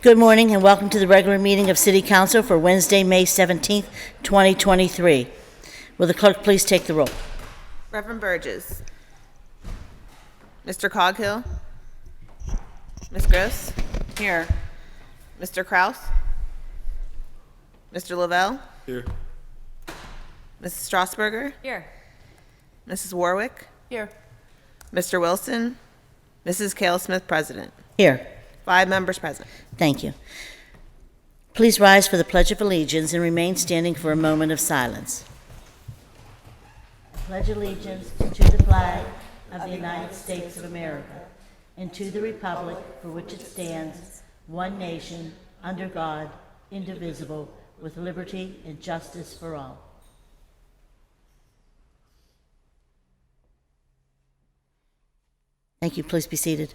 Good morning and welcome to the regular meeting of City Council for Wednesday, May 17th, 2023. Will the clerk please take the roll? Reverend Burgess. Mr. Coghill. Ms. Gross. Here. Mr. Kraus. Mr. Lavelle. Here. Mrs. Strasburger. Here. Mrs. Warwick. Here. Mr. Wilson. Mrs. Cale Smith, President. Here. 5 members present. Thank you. Please rise for the Pledge of Allegiance and remain standing for a moment of silence. Pledge allegiance to the flag of the United States of America and to the republic for which it stands, one nation, under God, indivisible, with liberty and justice for all. Thank you. Please be seated.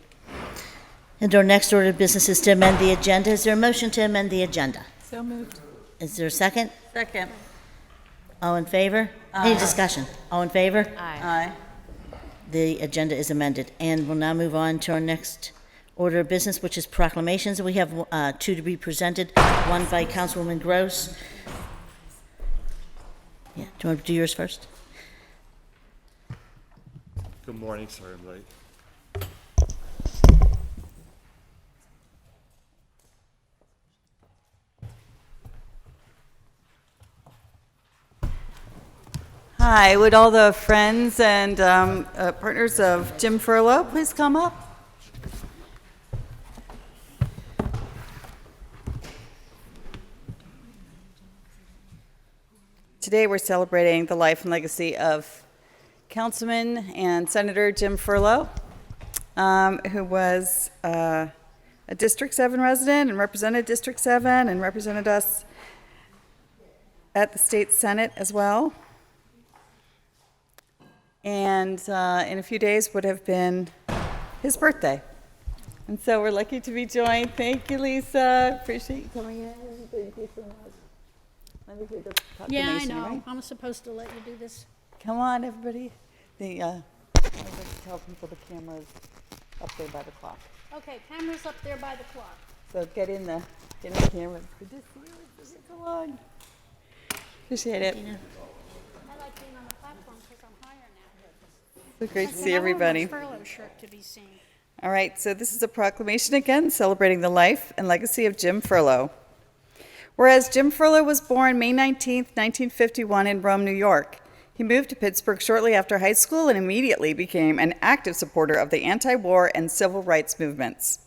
And our next order of business is to amend the agenda. Is there a motion to amend the agenda? So moved. Is there a second? Second. All in favor? Any discussion? All in favor? Aye. The agenda is amended. And we'll now move on to our next order of business, which is proclamations. We have 2 to be presented, one by Councilwoman Gross. Yeah, do you want to do yours first? Good morning. Sorry I'm late. Hi, would all the friends and partners of Jim Furlow please come up? Today we're celebrating the life and legacy of Councilman and Senator Jim Furlow, who was a District 7 resident and represented District 7 and represented us at the state Senate as well. And in a few days would have been his birthday. And so we're lucky to be joined. Thank you, Lisa. Appreciate you coming in. Thank you so much. Let me read the proclamation. Yeah, I know. Right? I'm supposed to let you do this. Come on, everybody. I always like to tell people the camera's up there by the clock. Okay, camera's up there by the clock. So get in the camera. Good to see you. It's been so long. Appreciate it. I like being on the platform because I'm higher now. So great to And see I want everybody. my Furlow shirt to be seen. All right, so this is a proclamation again celebrating the life and legacy of Jim Furlow. Whereas Jim Furlow was born May 19, 1951 in Rome, New York. He moved to Pittsburgh shortly after high school and immediately became an active supporter of the anti-war and civil rights movements.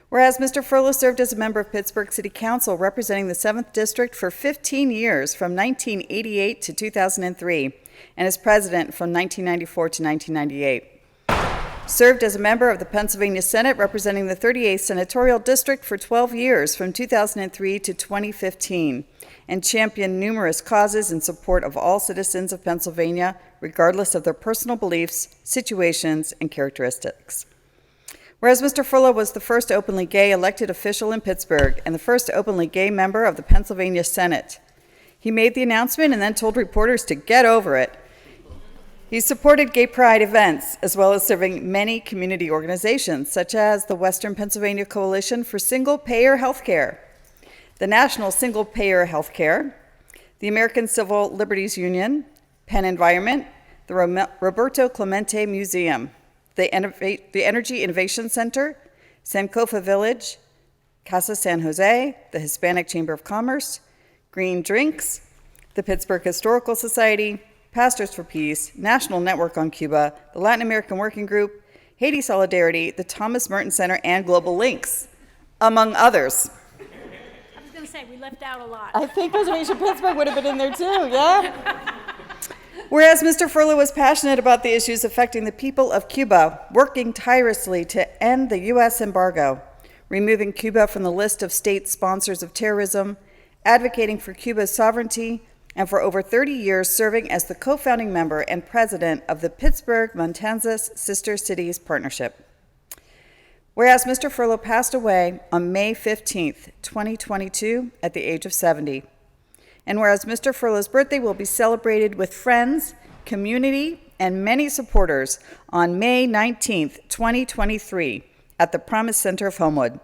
Whereas Mr. Furlow served as a member of Pittsburgh City Council representing the 7th District for 15 years from 1988 to 2003 and as president from 1994 to 1998. Served as a member of the Pennsylvania Senate representing the 38th Senatorial District for 12 years from 2003 to 2015 and championed numerous causes in support of all citizens of Pennsylvania regardless of their personal beliefs, situations, and characteristics. Whereas Mr. Furlow was the first openly gay elected official in Pittsburgh and the first openly gay member of the Pennsylvania Senate. He made the announcement and then told reporters to get over it. He supported gay pride events, as well as serving many community organizations, such as the Western Pennsylvania Coalition for Single-Payer Healthcare, the National Single-Payer Healthcare, the American Civil Liberties Union, Penn Environment, the Roberto Clemente Museum, the Energy Innovation Center, Sankofa Village, Casa San Jose, the Hispanic Chamber of Commerce, Green Drinks, the Pittsburgh Historical Society, Pastors for Peace, National Network on Cuba, the Latin American Working Group, Haiti Solidarity, the Thomas Merton Center, and Global Links, among others. I was going to say, we left out a lot. I think Preservation Pittsburgh would have been in there too, yeah? Whereas Mr. Furlow was passionate about the issues affecting the people of Cuba, working tirelessly to end the U.S. embargo, removing Cuba from the list of state sponsors of terrorism, advocating for Cuba's sovereignty, and for over 30 years serving as the co-founding member and president of the Pittsburgh-Matanzas Sister Cities Partnership. Whereas Mr. Furlow passed away on May 15th, 2022, at the age of 70. And whereas Mr. Furlow's birthday will be celebrated with friends, community, and many supporters on May 19th, 2023, at the Promise Center of Homewood.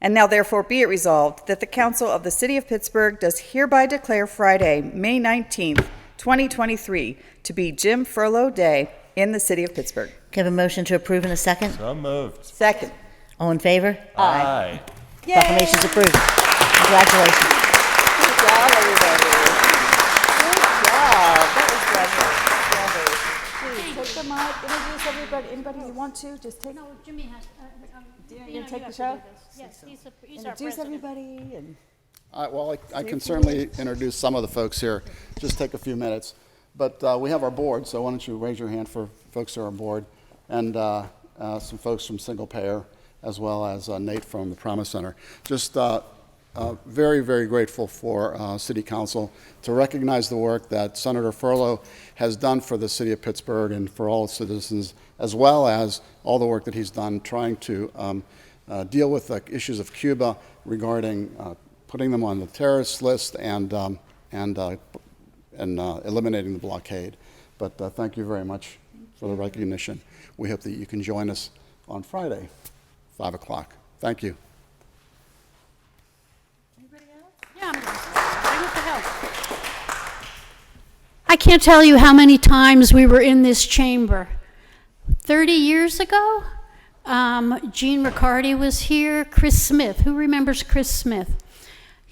And now therefore be it resolved that the Council of the City of Pittsburgh does hereby declare Friday, May 19th, 2023, to be Jim Furlow Day in the City of Pittsburgh. Can I have a motion to approve in a second? So moved. Second. All in favor? Aye. Proclamation's approved. Congratulations. Good job, everybody. Good job. That was lovely. Please take the mic, introduce everybody. Anybody you want to, just take, No, Jimmy has, you take the have to show? do this. Yes, he's our Introduce president. everybody and. Well, I can certainly introduce some of the folks here. Just take a few minutes. But we have our board, so why don't you raise your hand for folks who are on board, and some folks from Single Payer, as well as Nate from the Promise Center. Just very, very grateful for City Council to recognize the work that Senator Furlow has done for the City of Pittsburgh and for all its citizens, as well as all the work that he's done trying to deal with the issues of Cuba regarding putting them on the terrorist list and eliminating the blockade. But thank you very much for the recognition. We hope that you can join us on Friday, 5 o'clock. Thank you. Yeah, I'm bring it to help. I can't tell you how many times we were in this chamber. 30 years ago, Gene Riccardi was here, Chris Smith. Who remembers Chris Smith?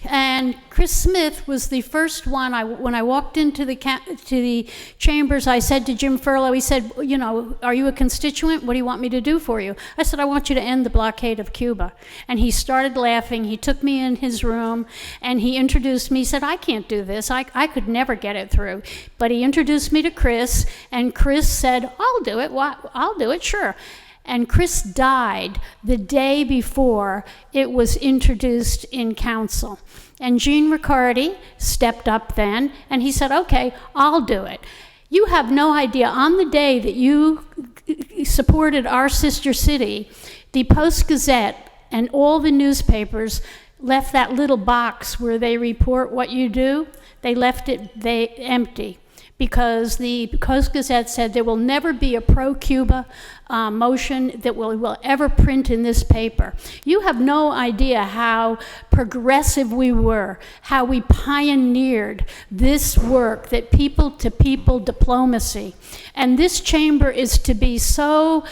And Chris Smith was the first one. When I walked into the chambers, I said to Jim Furlow, he said, you know, are you a constituent? What do you want me to do for you? I said, I want you to end the blockade of Cuba. And he started laughing. He took me in his room and he introduced me. He said, I can't do this. I could never get it through. But he introduced me to Chris, and Chris said, I'll do it. I'll do it, sure. And Chris died the day before it was introduced in council. And Gene Riccardi stepped up then, and he said, okay, I'll do it. You have no idea, on the day that you supported our sister city, the Post-Gazette and all the newspapers left that little box where they report what you do. They left it empty, because the Post-Gazette said there will never be a pro-Cuba motion that will ever print in this paper. You have no idea how progressive we were, how we pioneered this work, that people-to-people diplomacy. And this chamber is to be so,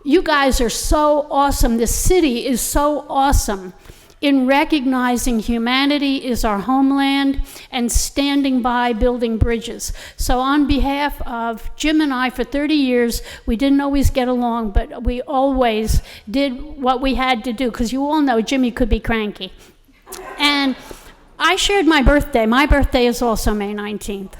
you guys are so awesome. The city is so awesome in recognizing humanity is our homeland and standing by building bridges. So on behalf of Jim and I, for 30 years, we didn't always get along, but we always did what we had to do, because you all know Jimmy could be cranky. And I shared my birthday. My birthday is also May 19th.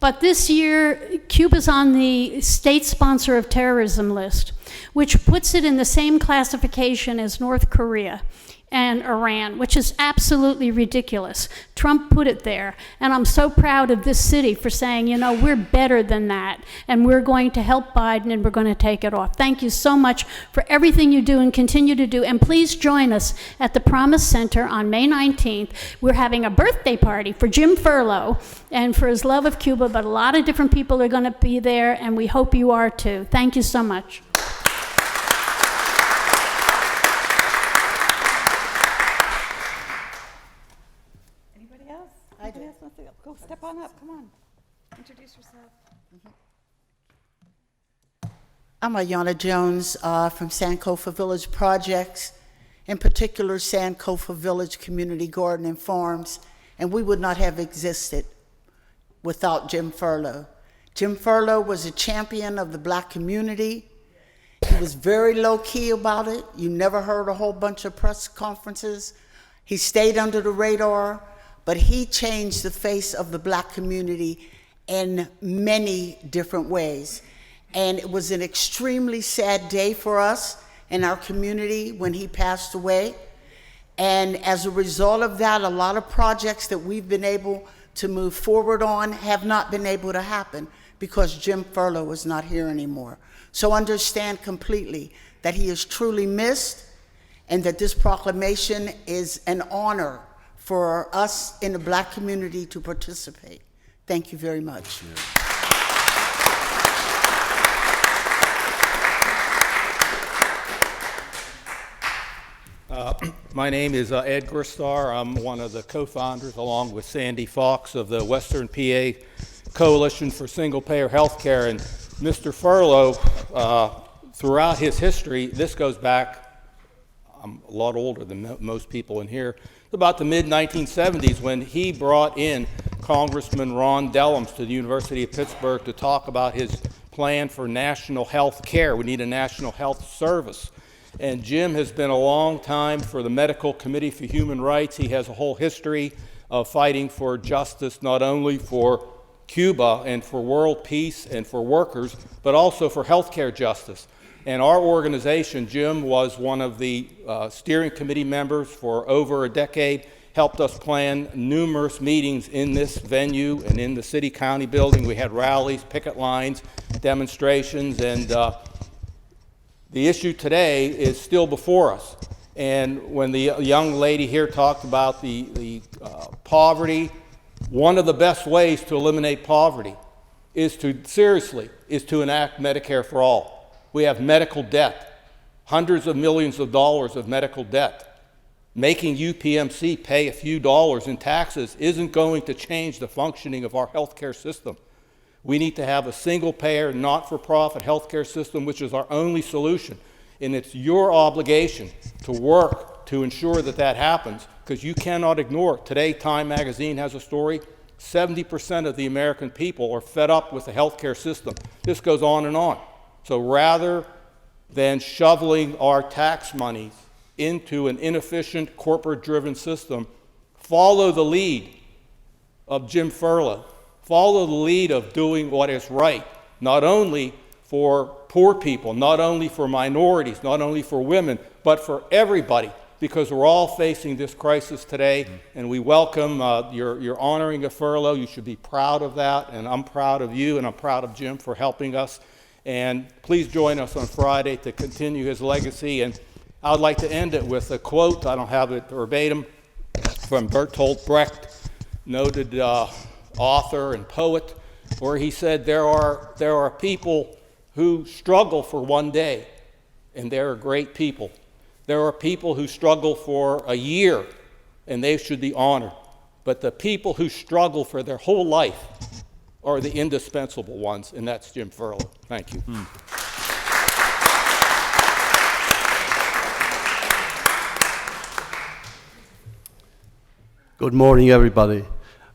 But this year, Cuba's on the state sponsor of terrorism list, which puts it in the same classification as North Korea and Iran, which is absolutely ridiculous. Trump put it there, and I'm so proud of this city for saying, you know, we're better than that, and we're going to help Biden, and we're going to take it off. Thank you so much for everything you do and continue to do, and please join us at the Promise Center on May 19th. We're having a birthday party for Jim Furlow and for his love of Cuba, but a lot of different people are going to be there, and we hope you are too. Thank you so much. Go step on up, come on. Introduce yourself. I'm Ayanna Jones from Sankofa Village Projects, in particular Sankofa Village Community Garden and Farms, and we would not have existed without Jim Furlow. Jim Furlow was a champion of the black community. He was very low-key about it. You never heard a whole bunch of press conferences. He stayed under the radar, but he changed the face of the black community in many different ways. And it was an extremely sad day for us in our community when he passed away. And as a result of that, a lot of projects that we've been able to move forward on have not been able to happen because Jim Furlow is not here anymore. So understand completely that he is truly missed, and that this proclamation is an honor for us in the black community to participate. Thank you very much. My name is Ed Gristar. I'm one of the co-founders, along with Sandy Fox, of the Western PA Coalition for Single-Payer Healthcare. And Mr. Furlow, throughout his history, this goes back, I'm a lot older than most people in here, about the mid-1970s when he brought in Congressman Ron Dellums to the University of Pittsburgh to talk about his plan for national health care. We need a national health service. And Jim has been a long time for the Medical Committee for Human Rights. He has a whole history of fighting for justice, not only for Cuba and for world peace and for workers, but also for healthcare justice. And our organization, Jim was one of the steering committee members for over a decade, helped us plan numerous meetings in this venue and in the city-county building. We had rallies, picket lines, demonstrations, and the issue today is still before us. And when the young lady here talked about the poverty, one of the best ways to eliminate poverty is to enact Medicare for all. We have medical debt, hundreds of millions of dollars of medical debt. Making UPMC pay a few dollars in taxes isn't going to change the functioning of our healthcare system. We need to have a single-payer, not-for-profit healthcare system, which is our only solution. And it's your obligation to work to ensure that that happens, because you cannot ignore it. Today, Time magazine has a story. 70% of the American people are fed up with the healthcare system. This goes on and on. So rather than shoveling our tax money into an inefficient, corporate-driven system, follow the lead of Jim Furlow. Follow the lead of doing what is right, not only for poor people, not only for minorities, not only for women, but for everybody, because we're all facing this crisis today, and we welcome your honoring of Furlow. You should be proud of that, and I'm proud of you, and I'm proud of Jim for helping us. And please join us on Friday to continue his legacy. And I would like to end it with a quote, I don't have it verbatim, from Bertolt Brecht, noted author and poet, where he said, there are people who struggle for one day, and they're great people. There are people who struggle for a year, and they should be honored. But the people who struggle for their whole life are the indispensable ones, and that's Jim Furlow. Thank you. Good morning, everybody.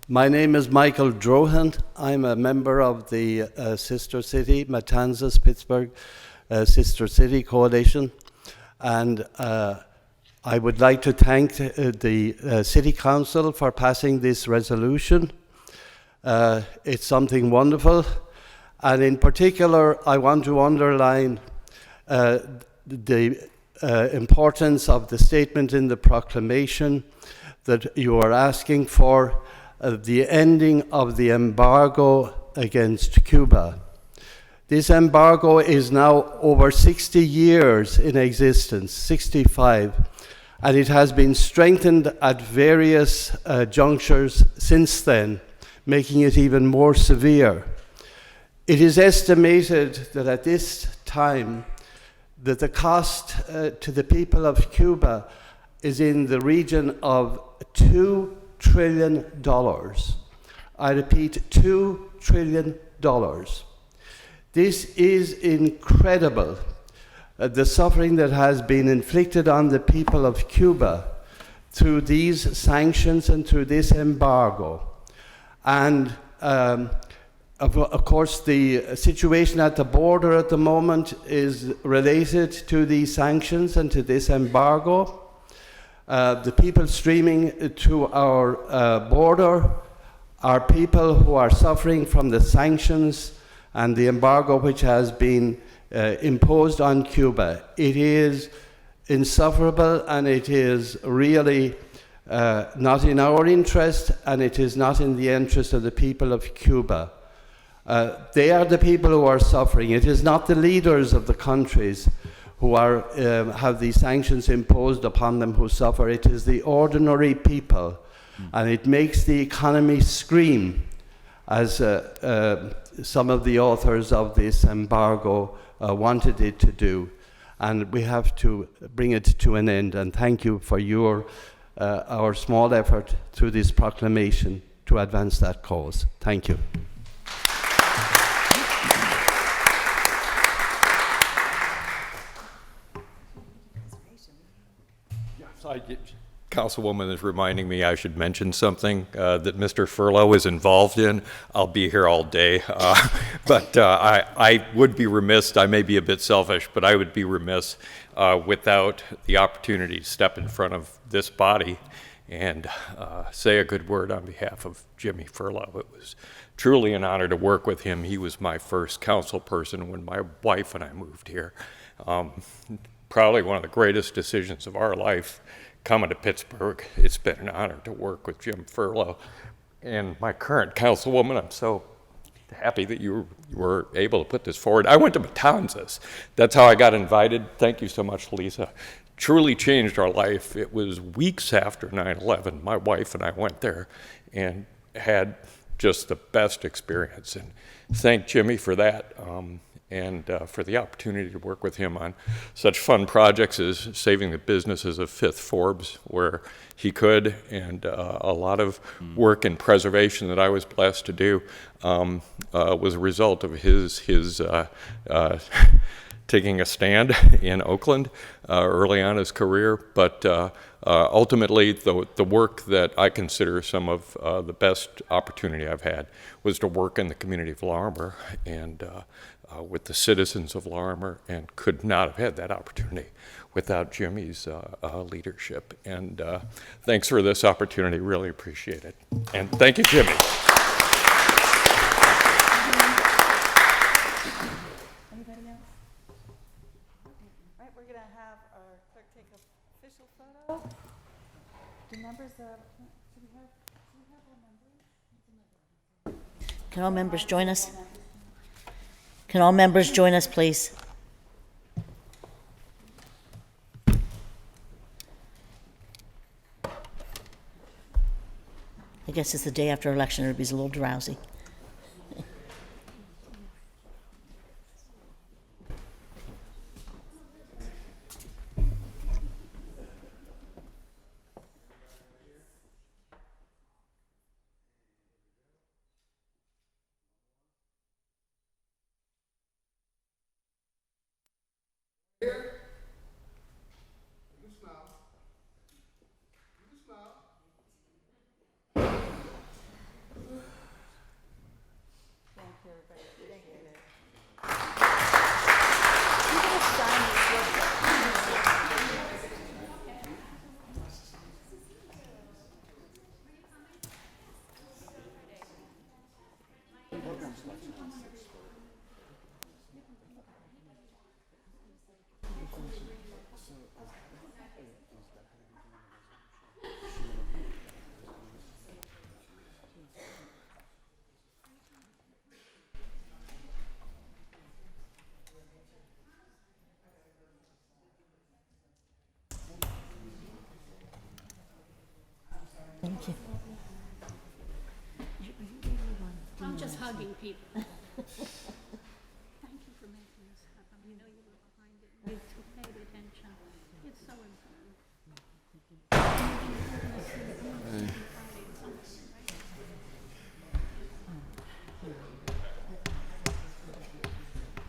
My name is Michael Drohan. I'm a member of the Sister City, Matanzas, Pittsburgh Sister City Coalition. And I would like to thank the City Council for passing this resolution. It's something wonderful. And in particular, I want to underline the importance of the statement in the proclamation that you are asking for the ending of the embargo against Cuba. This embargo is now over 60 years in existence, 65, and it has been strengthened at various junctures since then, making it even more severe. It is estimated that at this time that the cost to the people of Cuba is in the region of $2 trillion. I repeat, $2 trillion. This is incredible, the suffering that has been inflicted on the people of Cuba through these sanctions and through this embargo. And of course, the situation at the border at the moment is related to these sanctions and to this embargo. The people streaming to our border are people who are suffering from the sanctions and the embargo which has been imposed on Cuba. It is insufferable, and it is really not in our interest, and it is not in the interest of the people of Cuba. They are the people who are suffering. It is not the leaders of the countries who are have these sanctions imposed upon them who suffer. It is the ordinary people, and it makes the economy scream, as some of the authors of this embargo wanted it to do. and we have to bring it to an end. And thank you for our small effort through this proclamation to advance that cause. Thank you. Councilwoman is reminding me I should mention something that Mr. Furlow is involved in. I'll be here all day, but I would be remiss, I may be a bit selfish, but I would be remiss without the opportunity to step in front of this body and say a good word on behalf of Jimmy Furlow. It was truly an honor to work with him. He was my first council person when my wife and I moved here. Probably one of the greatest decisions of our life coming to Pittsburgh. It's been an honor to work with Jim Furlow. And my current councilwoman, I'm so happy that you were able to put this forward. I went to Matanzas. That's how I got invited. Thank you so much, Lisa. Truly changed our life. It was weeks after 9/11. My wife and I went there and had just the best experience. And thank Jimmy for that. And for the opportunity to work with him on such fun projects as saving the businesses of Fifth Forbes, where he could, and a lot of work in preservation that I was blessed to do was a result of his taking a stand in Oakland early on in his career. But ultimately, the work that I consider some of the best opportunity I've had was to work in the community of Larimer and with the citizens of Larimer, and could not have had that opportunity without Jimmy's leadership. And thanks for this opportunity, really appreciate it. And thank you, Jimmy. Anybody else? All right, we're going to have our clerk take an official photo. Do members, should we have our members? Can all members join us? Can all members join us, please? I guess it's the day after election, everybody's a little drowsy. Thank you. I'm just hugging people. Thank you for making this happen. You know you were behind it. You paid attention. It's so important.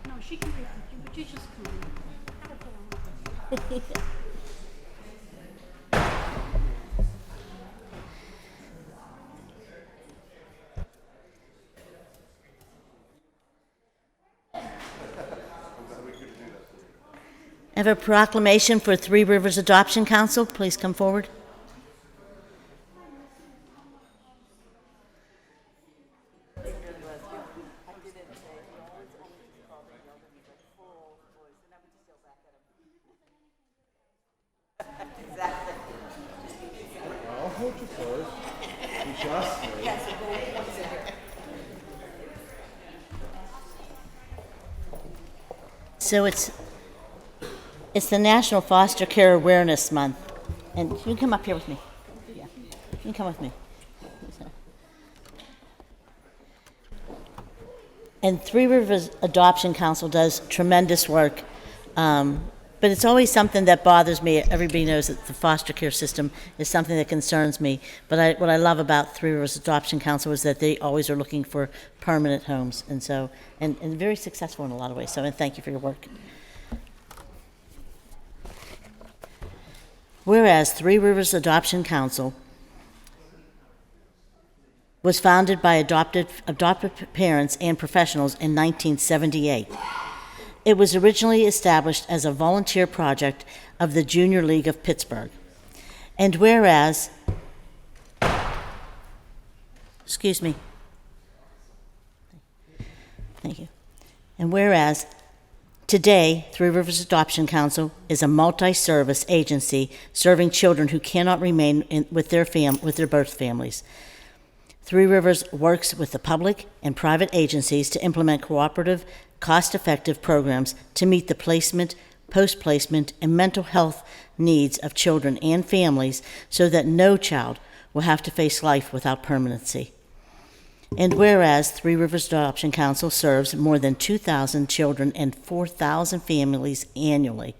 No, she can be with you, but you just come on. Have a good one. I have a proclamation for Three Rivers Adoption Council. Please come forward. So it's the National Foster Care Awareness Month. And you can come up here with me. Yeah, you can come with me. And Three Rivers Adoption Council does tremendous work but it's always something that bothers me. Everybody knows that the foster care system is something that concerns me. But what I love about Three Rivers Adoption Council is that they always are looking for permanent homes, and so and very successful in a lot of ways. So, and thank you for your work. Whereas Three Rivers Adoption Council was founded by adopted parents and professionals in 1978. It was originally established as a volunteer project of the Junior League of Pittsburgh. And whereas, excuse me, thank you. And whereas today, Three Rivers Adoption Council is a multi-service agency serving children who cannot remain with their birth families. Three Rivers works with the public and private agencies to implement cooperative, cost-effective programs to meet the placement, post-placement, and mental health needs of children and families so that no child will have to face life without permanency. And whereas Three Rivers Adoption Council serves more than 2,000 children and 4,000 families annually,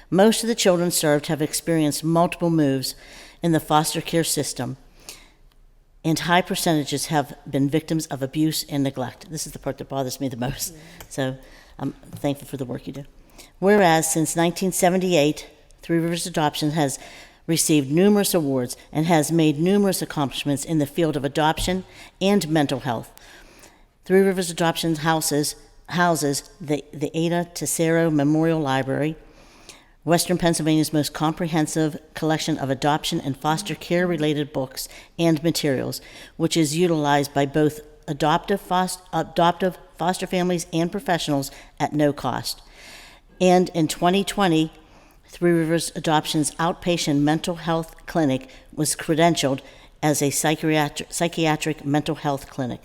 most of the children served have experienced multiple moves in the foster care system, and high percentages have been victims of abuse and neglect. This is the part that bothers me the most. So I'm thankful for the work you do. Whereas since 1978, Three Rivers Adoption has received numerous awards and has made numerous accomplishments in the field of adoption and mental health. Three Rivers Adoption houses the Ada Tesoro Memorial Library, Western Pennsylvania's most comprehensive collection of adoption and foster care-related books and materials, which is utilized by both adoptive foster families and professionals at no cost. And in 2020, Three Rivers Adoption's outpatient mental health clinic was credentialed as a psychiatric mental health clinic.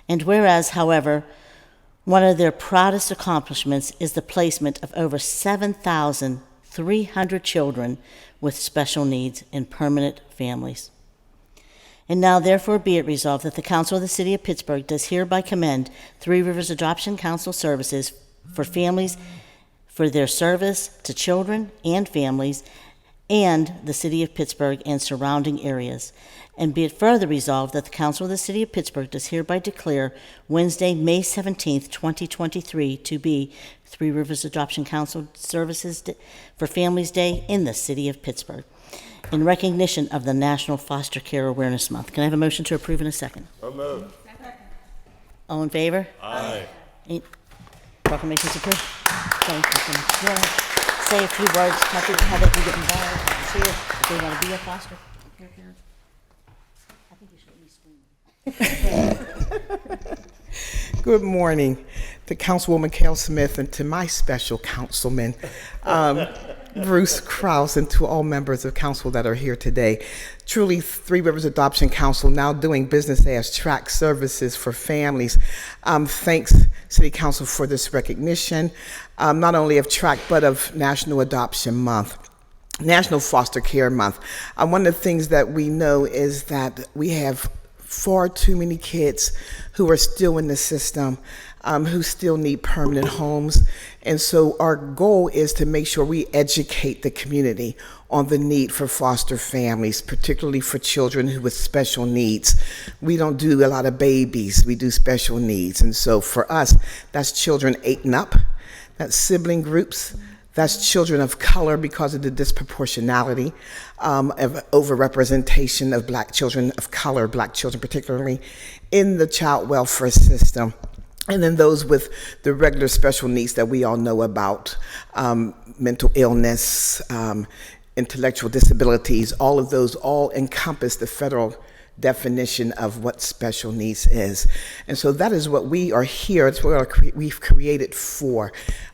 And whereas, however, one of their proudest accomplishments is the placement of over 7,300 children with special needs in permanent families. And now, therefore, be it resolved that the Council of the City of Pittsburgh does hereby commend Three Rivers Adoption Council services for families for their service to children and families and the City of Pittsburgh and surrounding areas. And be it further resolved that the Council of the City of Pittsburgh does hereby declare Wednesday, May 17th, 2023 to be Three Rivers Adoption Council Services for Families Day in the City of Pittsburgh in recognition of the National Foster Care Awareness Month. Can I have a motion to approve in a second? So moved. All in favor? Aye. Proclamation's approved. Thank you so much. You want to say a few words, how they can get involved, see if they want to be a foster care parent? I think you should at least scream. Good morning to Councilwoman Cal Smith and to my special councilman, Bruce Krause, and to all members of council that are here today. Truly, Three Rivers Adoption Council now doing business as track services for families. Thanks, City Council, for this recognition, not only of track, but of National Adoption Month. National Foster Care Month. One of the things that we know is that we have far too many kids who are still in the system, who still need permanent homes. And so our goal is to make sure we educate the community on the need for foster families, particularly for children who with special needs. We don't do a lot of babies, we do special needs. And so for us, that's children 8 and up, that's sibling groups, that's children of color because of the disproportionality of overrepresentation of Black children of color, Black children particularly, in the child welfare system. And then those with the regular special needs that we all know about, mental illness, intellectual disabilities, all of those all encompass the federal definition of what special needs is. And so that is what we are here, it's what we've created for.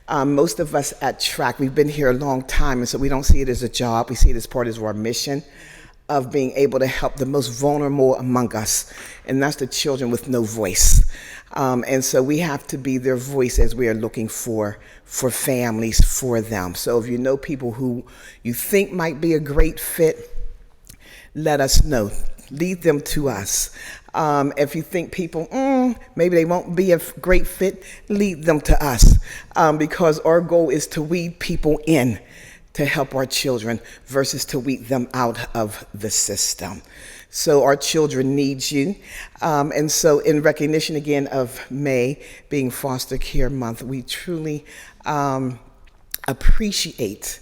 Most of us at TRAC, we've been here a long time, and so we don't see it as a job, we see it as part of our mission of being able to help the most vulnerable among us, and that's the children with no voice. And so we have to be their voice as we are looking for families for them. So if you know people who you think might be a great fit, let us know. lead them to us. If you think people, maybe they won't be a great fit, lead them to us, because our goal is to weed people in to help our children versus to weed them out of the system. So our children need you. And so in recognition again of May being Foster Care Month, we truly appreciate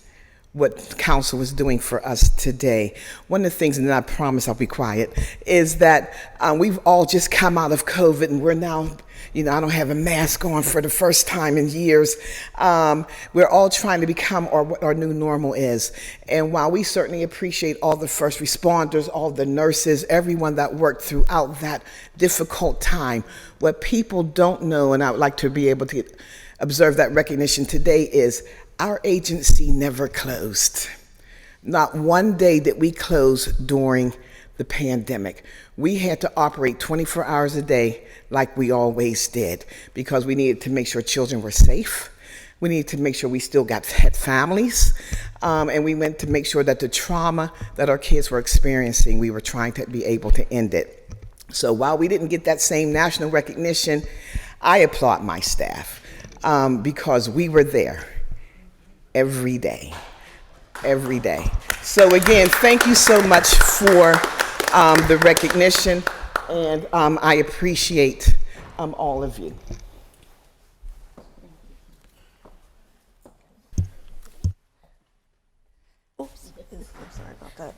what council is doing for us today. One of the things, and then I promise I'll be quiet, is that we've all just come out of COVID and we're now, I don't have a mask on for the first time in years. We're all trying to become what our new normal is. And while we certainly appreciate all the first responders, all the nurses, everyone that worked throughout that difficult time, what people don't know, and I would like to be able to observe that recognition today, is our agency never closed. Not one day did we close during the pandemic. We had to operate 24 hours a day like we always did, because we needed to make sure children were safe. We needed to make sure we still had families. And we went to make sure that the trauma that our kids were experiencing, we were trying to be able to end it. So while we didn't get that same national recognition, I applaud my staff because we were there every day. So again, thank you so much for the recognition, and I appreciate all of you. Sorry about that.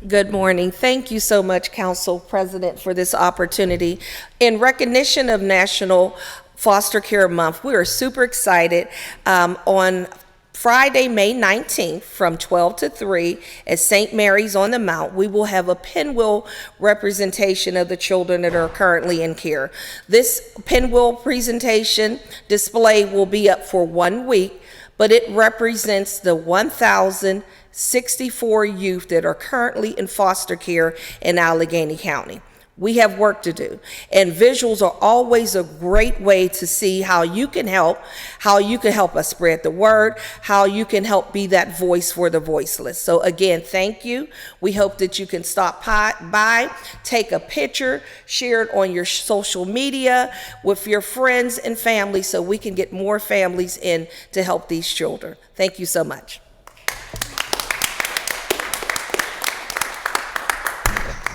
Good morning. Thank you so much, Council President, for this opportunity. In recognition of National Foster Care Month, we are super excited. On Friday, May 19th, from 12 to 3 at St. Mary's on the Mount, we will have a pinwheel representation of the children that are currently in care. This pinwheel presentation display will be up for 1 week, but it represents the 1,064 youth that are currently in foster care in Allegheny County. We have work to do, and visuals are always a great way to see how you can help us spread the word, how you can help be that voice for the voiceless. So again, thank you. We hope that you can stop by, take a picture, share it on your social media with your friends and family so we can get more families in to help these children. Thank you so much.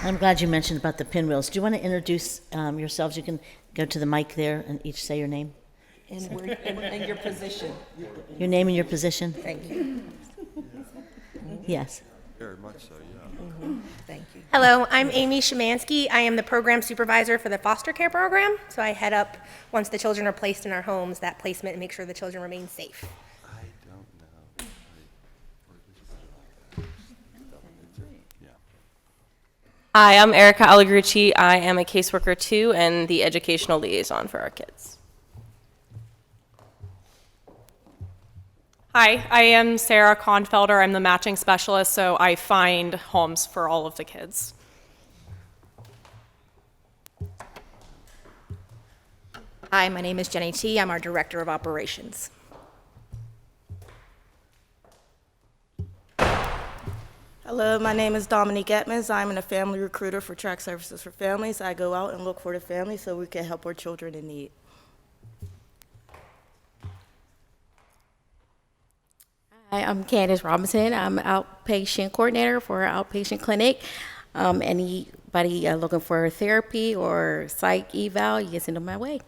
I'm glad you mentioned about the pinwheels. Do you want to introduce yourselves? You can go to the mic there and each say your name. And your position. Your name and your position. Thank you. Yes. Very much so, yeah. Thank you. Hello, I'm Amy Shemansky. I am the program supervisor for the foster care program. So I head up, once the children are placed in our homes, that placement and make sure the children remain safe. I don't know. Yeah. Hi, I'm Erica Allegrucci. I am a caseworker too and the educational liaison for our kids. Hi, I am Sarah Konfelder. I'm the matching specialist, so I find homes for all of the kids. Hi, my name is Jenny T. I'm our director of operations. Hello, my name is Dominique Etmans. I'm a family recruiter for Track Services for Families. I go out and look for the families so we can help our children in need. Hi, I'm Candace Robinson. I'm an outpatient coordinator for our outpatient clinic. Anybody looking for therapy or psych eval, you can send them my way.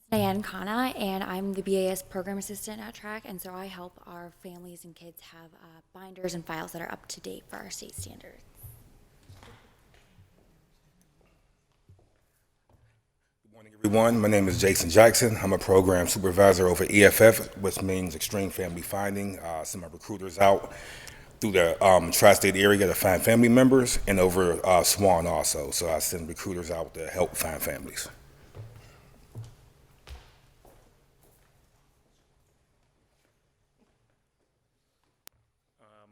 Diane Kana, and I'm the BAS program assistant at Track, and so I help our families and kids have binders and files that are up to date for our state standards. Good morning, everyone. My name is Jason Jackson. I'm a program supervisor over EFF, which means Extreme Family Finding. I send my recruiters out through the tri-state area to find family members, and over Swan also. So I send recruiters out to help find families.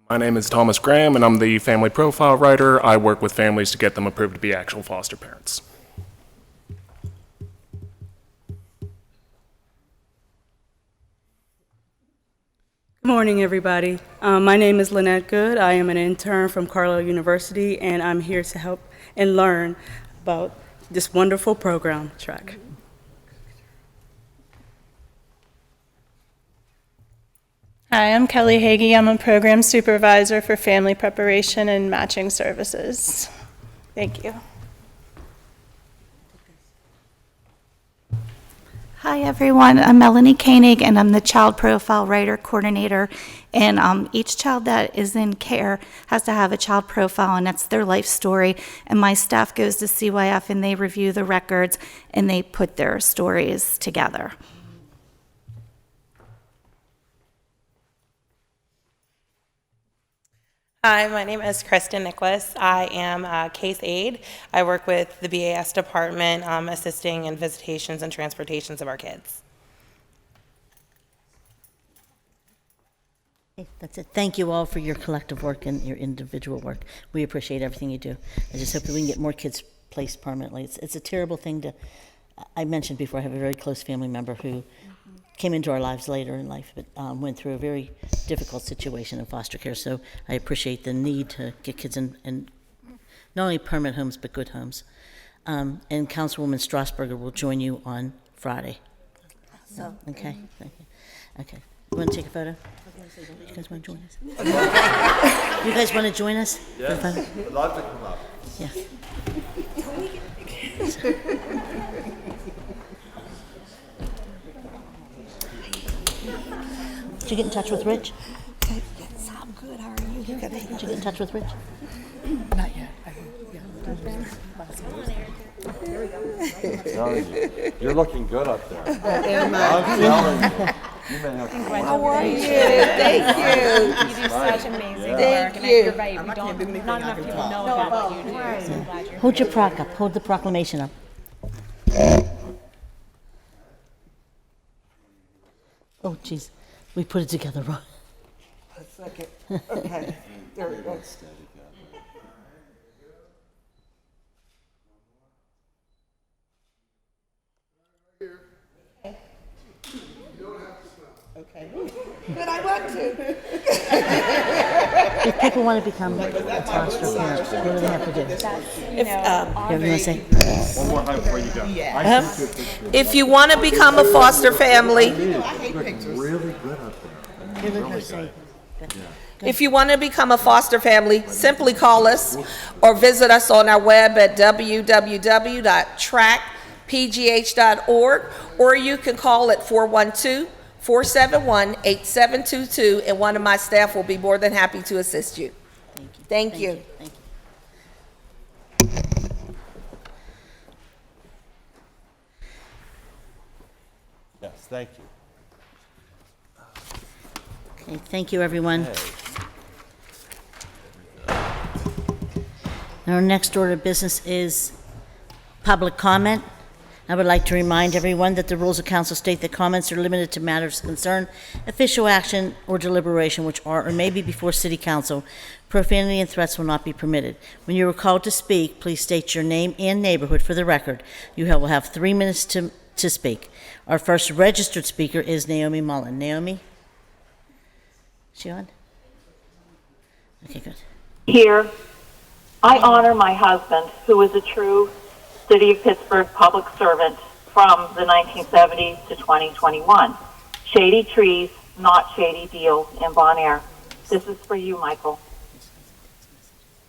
My name is Thomas Graham, and I'm the family profile writer. I work with families to get them approved to be actual foster parents. Good morning, everybody. My name is Lynette Good. I am an intern from Carlow University, and I'm here to help and learn about this wonderful program, TRAC. Hi, I'm Kelly Hagee. I'm a program supervisor for family preparation and matching services. Thank you. Hi, everyone. I'm Melanie Koenig, and I'm the Child Profile Writer Coordinator. And each child that is in care has to have a child profile, and that's their life story. And my staff goes to CYF, and they review the records, and they put their stories together. Hi, my name is Kristen Nicholas. I am a case aide. I work with the BAS department, assisting in visitations and transportations of our kids. Okay, that's it. Thank you all for your collective work and your individual work. We appreciate everything you do. I just hope that we can get more kids placed permanently. It's a terrible thing to, I mentioned before, I have a very close family member who came into our lives later in life, but went through a very difficult situation in foster care. So I appreciate the need to get kids in not only permanent homes, but good homes. And Councilwoman Strasburger will join you on Friday. So, okay, thank you. Okay, you want to take a photo? You guys want to join us? You guys want to join us? Yes, I'd love to come up. Yeah. Did you get in touch with Rich? Yes, I'm good. How are you? Did you get in touch with Rich? Not yet. You're looking good up there. Am I? I'm telling you. You may have to. How are you? Thank you. You do such amazing Thank work, and you. you're right. We don't, not enough people know about what you do. So I'm glad you're Hold your plaque up. Hold the proclamation up. Oh, jeez. We put it together wrong. A second. Okay. There we go. Okay. But I want to. If people want to become foster parents, what do they have to do? If, You want to say? One more time before you go. If you want to become a foster family, Really good up there. Here, let her say. if you want to become a foster family, simply call us or visit us on our web at www.trackpgh.org, or you can call at 412-471-8722, and one of my staff will be more than happy to assist you. Thank you. Thank you. Yes, thank you. Okay, thank you, everyone. Our next order of business is public comment. I would like to remind everyone that the rules of council state that comments are limited to matters of concern, official action, or deliberation which are or may be before city council. Profanity and threats will not be permitted. When you are called to speak, please state your name and neighborhood for the record. You will have 3 minutes to speak. Our first registered speaker is Naomi Mullen. Naomi? Is she on? Okay, good. Here, I honor my husband, who was a true City of Pittsburgh public servant from the 1970s to 2021. Shady trees, not shady deals in Bon Air. This is for you, Michael.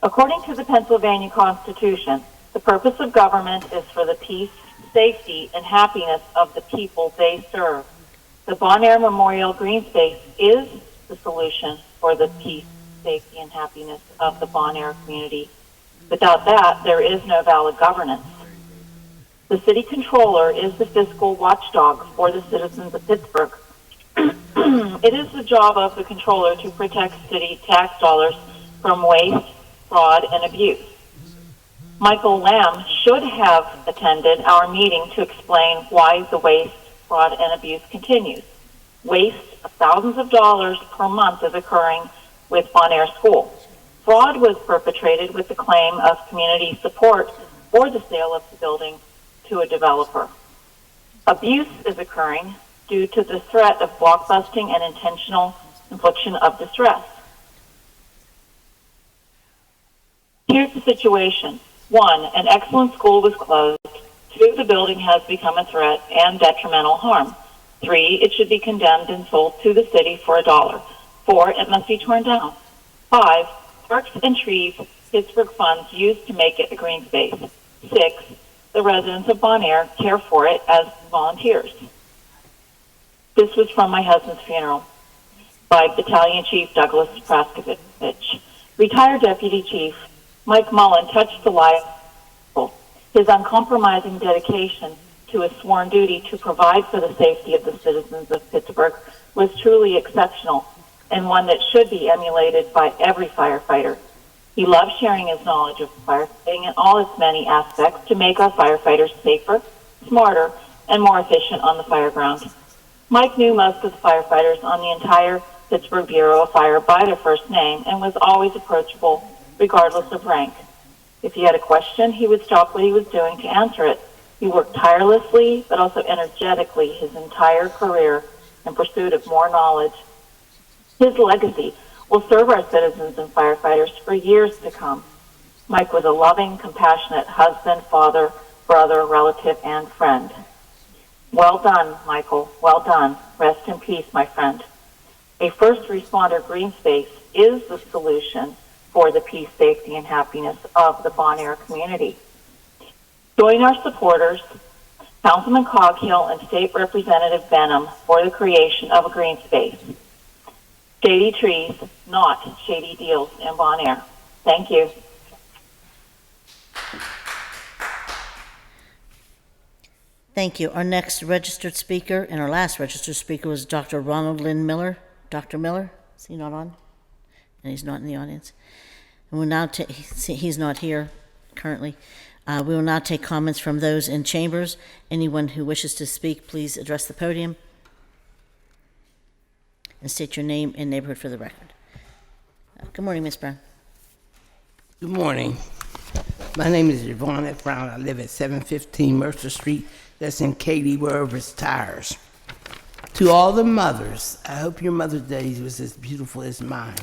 According to the Pennsylvania Constitution, the purpose of government is for the peace, safety, and happiness of the people they serve. The Bon Air Memorial Green Space is the solution for the peace, safety, and happiness of the Bon Air community. Without that, there is no valid governance. The city controller is the fiscal watchdog for the citizens of Pittsburgh. It is the job of the controller to protect city tax dollars from waste, fraud, and abuse. Michael Lamb should have attended our meeting to explain why the waste, fraud, and abuse continues. Waste of thousands of dollars per month is occurring with Bon Air School. Fraud was perpetrated with the claim of community support for the sale of the building to a developer. Abuse is occurring due to the threat of blockbusting and intentional infliction of distress. Here's the situation. 1, an excellent school was closed. 2, the building has become a threat and detrimental harm. 3, it should be condemned and sold to the city for $1. 4, it must be torn down. 5, parks and trees Pittsburgh funds used to make it a green space. 6, the residents of Bon Air care for it as volunteers. This was from my husband's funeral by Battalion Chief Douglas Praskovich. Retired Deputy Chief Mike Mullen touched the life. His uncompromising dedication to his sworn duty to provide for the safety of the citizens of Pittsburgh was truly exceptional and one that should be emulated by every firefighter. He loved sharing his knowledge of firefighting in all its many aspects to make our firefighters safer, smarter, and more efficient on the fire ground. Mike knew most of the firefighters on the entire Pittsburgh Bureau of Fire by their first name and was always approachable regardless of rank. If he had a question, he would stop what he was doing to answer it. He worked tirelessly, but also energetically his entire career in pursuit of more knowledge. His legacy will serve our citizens and firefighters for years to come. Mike was a loving, compassionate husband, father, brother, relative, and friend. Well done, Michael. Well done. Rest in peace, my friend. A first responder green space is the solution for the peace, safety, and happiness of the Bon Air community. Join our supporters, Councilman Coghill and State Representative Benham, for the creation of a green space. Shady trees, not shady deals in Bon Air. Thank you. Thank you. Our next registered speaker and our last registered speaker was Dr. Ronald Lynn Miller. Dr. Miller, is he not on? And he's not in the audience. And we'll now he's not here currently. We will now take comments from those in chambers. Anyone who wishes to speak, please address the podium and state your name and neighborhood for the record. Good morning, Ms. Brown. Good morning. My name is Yvonne F. Brown. I live at 715 Mercer Street. That's in Katy, wherever it's tires. To all the mothers, I hope your Mother's Day was as beautiful as mine.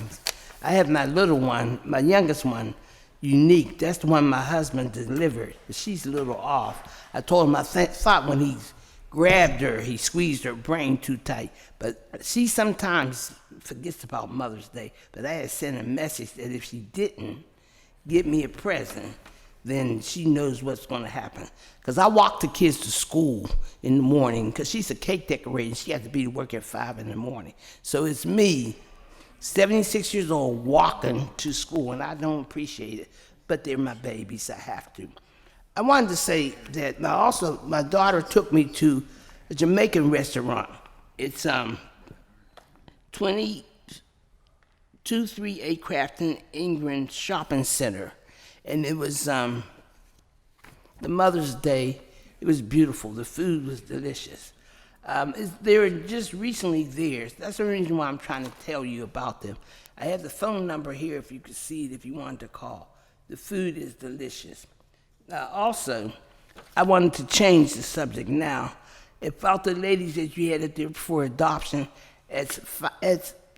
I have my little one, my youngest one, Unique. That's the one my husband delivered. She's a little off. I told him I thought when he grabbed her, he squeezed her brain too tight. But she sometimes forgets about Mother's Day. But I had sent a message that if she didn't give me a present, then she knows what's going to happen. Because I walk the kids to school in the morning, because she's a cake decorator, and she has to be to work at 5 in the morning. So it's me, 76 years old, walking to school, and I don't appreciate it. But they're my babies, I have to. I wanted to say that my daughter took me to a Jamaican restaurant. It's 2238 Crafton Ingram Shopping Center. And it was the Mother's Day. It was beautiful. The food was delicious. They were just recently there. That's the reason why I'm trying to tell you about them. I have the phone number here if you could see it, if you wanted to call. The food is delicious. Also, I wanted to change the subject now. About the ladies that you had up there for adoption, at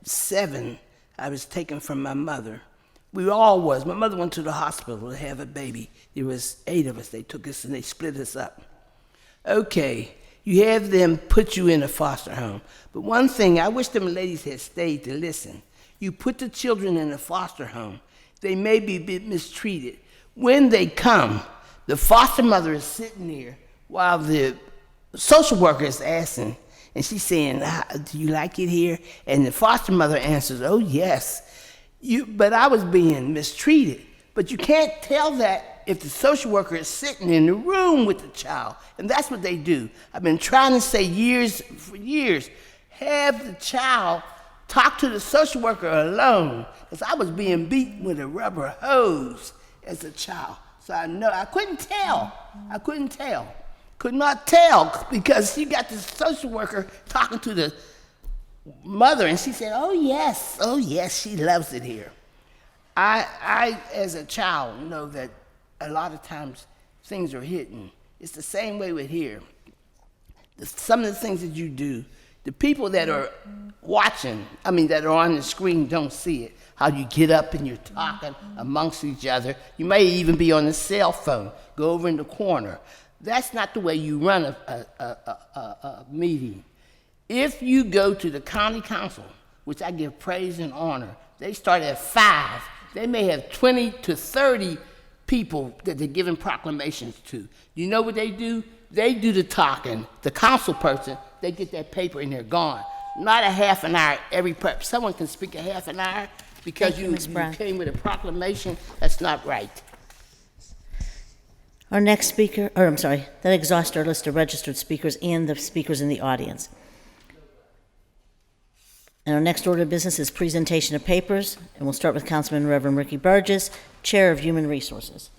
7, I was taken from my mother. We all was. My mother went to the hospital to have a baby. There was 8 of us. They took us and they split us up. Okay, you have them put you in a foster home. But one thing, I wish them ladies had stayed to listen. You put the children in a foster home. They may be a bit mistreated. When they come, the foster mother is sitting there while the social worker is asking, and she's saying, do you like it here? And the foster mother answers, oh, yes. But I was being mistreated. But you can't tell that if the social worker is sitting in the room with the child. And that's what they do. I've been trying to say for years, have the child talk to the social worker alone. Because I was being beaten with a rubber hose as a child. So I couldn't tell. Could not tell because she got the social worker talking to the mother, and she said, oh yes, she loves it here. I as a child, know that a lot of times things are hidden. It's the same way with here. Some of the things that you do, The people that are watching, that are on the screen don't see it. How you get up and you're talking amongst each other. You may even be on a cell phone. Go over in the corner. That's not the way you run a meeting. If you go to the county council, which I give praise and honor, they start at 5. They may have 20 to 30 people that they're giving proclamations to. You know what they do? They do the talking. The council person, they get that paper and they're gone. Not a half an hour every prep. Someone can speak a half an hour because you came with a proclamation. That's not right. Our next speaker, that exhausts our list of registered speakers and the speakers in the audience. And our next order of business is presentation of papers, and we'll start with Councilman Reverend Ricky Burgess, Chair of Human Resources.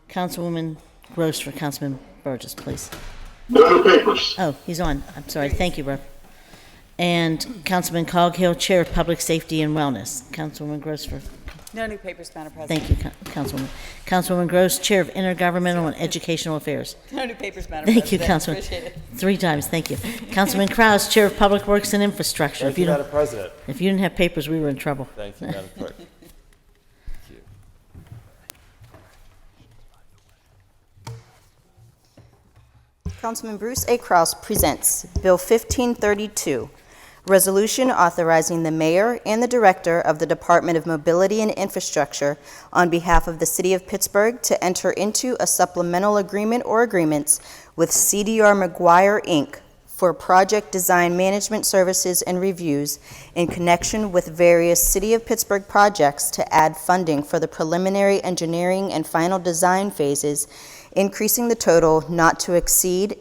Councilwoman Gross for Councilman Burgess, please. No papers. Oh, he's on. I'm sorry. Thank you, Rev. And Councilman Coghill, Chair of Public Safety and Wellness. Councilwoman Gross for... No new papers, Madam President. Thank you, Councilwoman. Councilwoman Gross, Chair of Intergovernmental and Educational Affairs. No new papers, Madam Thank you, President. Councilman. Appreciate it. 3 times, thank you. Councilman Kraus, Chair of Public Works and Infrastructure. Thank you, Madam President. If you didn't have papers, we were in trouble. Thank you, Madam Clerk. Councilman Bruce A. Kraus presents Bill 1532, Resolution authorizing the mayor and the director of the Department of Mobility and Infrastructure on behalf of the City of Pittsburgh to enter into a supplemental agreement or agreements with CDR McGuire, Inc. for project design management services and reviews in connection with various City of Pittsburgh projects to add funding for the preliminary engineering and final design phases, increasing the total not to exceed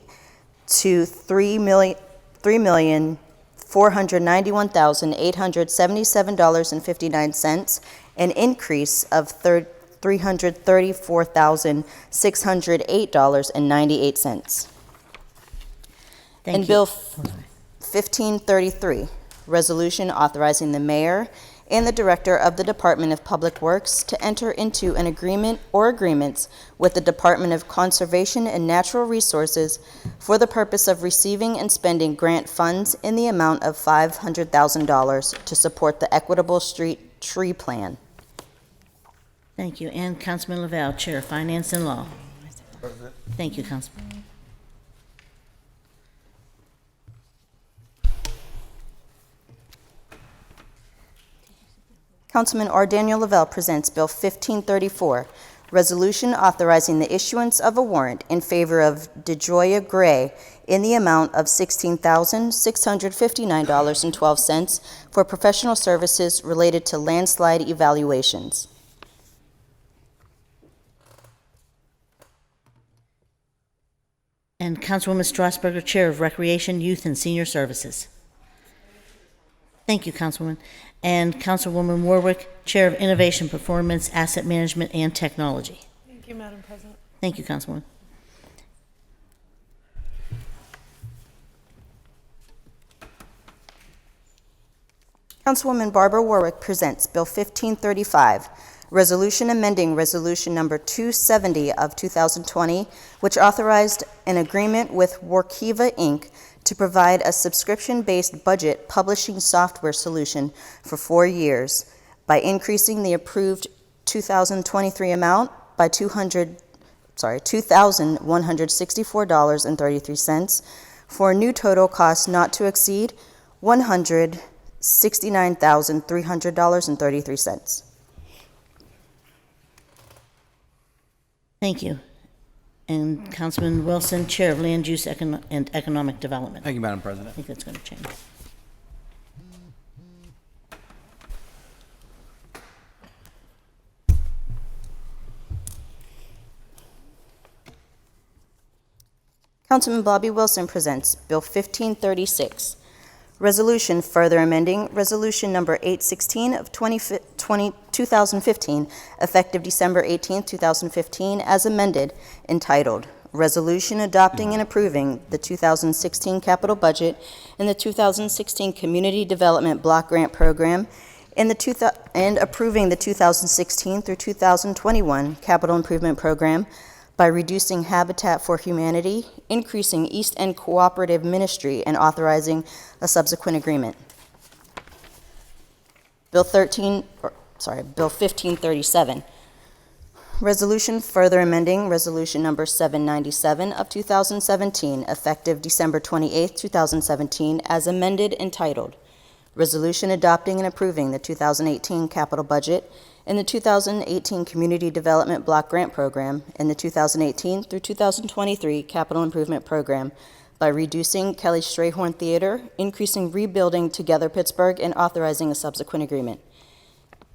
to $3,491,877.59, an increase of $334,608.98. And Bill 1533, resolution authorizing the mayor and the director of the Department of Public Works to enter into an agreement or agreements with the Department of Conservation and Natural Resources for the purpose of receiving and spending grant funds in the amount of $500,000 to support the Equitable Street Tree Plan. Thank you. And Councilman Lavelle, Chair of Finance and Law. President. Thank you, Councilman. Councilman R. Daniel Lavelle presents Bill 1534, resolution authorizing the issuance of a warrant in favor of DeJoya Gray in the amount of $16,659.12 for professional services related to landslide evaluations. And Councilwoman Strasburger, Chair of Recreation, Youth, and Senior Services. Thank you, Councilwoman. And Councilwoman Warwick, Chair of Innovation, Performance, Asset Management, and Technology. Thank you, Madam President. Thank you, Councilwoman. Councilwoman Barbara Warwick presents Bill 1535, resolution amending Resolution Number 270 of 2020, which authorized an agreement with Workiva, Inc. to provide a subscription-based budget publishing software solution for 4 years by increasing the approved 2023 amount by $2,164.33 for a new total cost not to exceed $169,300.33. Thank you. And Councilman Wilson, Chair of Land Use and Economic Development. Thank you, Madam President. I think that's going to change. Councilman Bobby Wilson presents Bill 1536, resolution further amending Resolution Number 816 of 2015, effective December 18, 2015, as amended, entitled Resolution Adopting and Approving the 2016 Capital Budget and the 2016 Community Development Block Grant Program and approving the 2016 through 2021 Capital Improvement Program, by reducing Habitat for Humanity, increasing East End Cooperative Ministry, and authorizing a subsequent agreement. Bill 1537. Resolution further amending Resolution Number 797 of 2017, effective December 28, 2017, as amended, entitled, Resolution adopting and approving the 2018 capital budget and the 2018 Community Development Block Grant Program and the 2018 through 2023 Capital Improvement Program by reducing Kelly Strayhorn Theater, increasing Rebuilding Together Pittsburgh, and authorizing a subsequent agreement.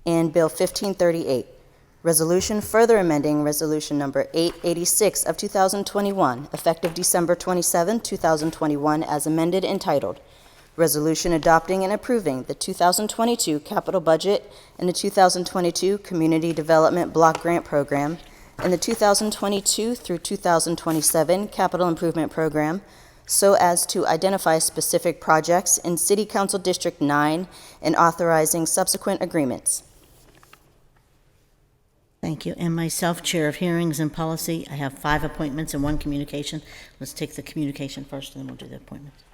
And Bill 1538. Resolution further amending Resolution Number 886 of 2021, effective December 27, 2021, as amended, entitled, Resolution adopting and approving the 2022 capital budget and the 2022 Community Development Block Grant Program and the 2022 through 2027 Capital Improvement Program so as to identify specific projects in City Council District 9 and authorizing subsequent agreements. Thank you. And myself, Chair of Hearings and Policy, I have 5 appointments and 1 communication. Let's take the communication first, and then we'll do the appointments.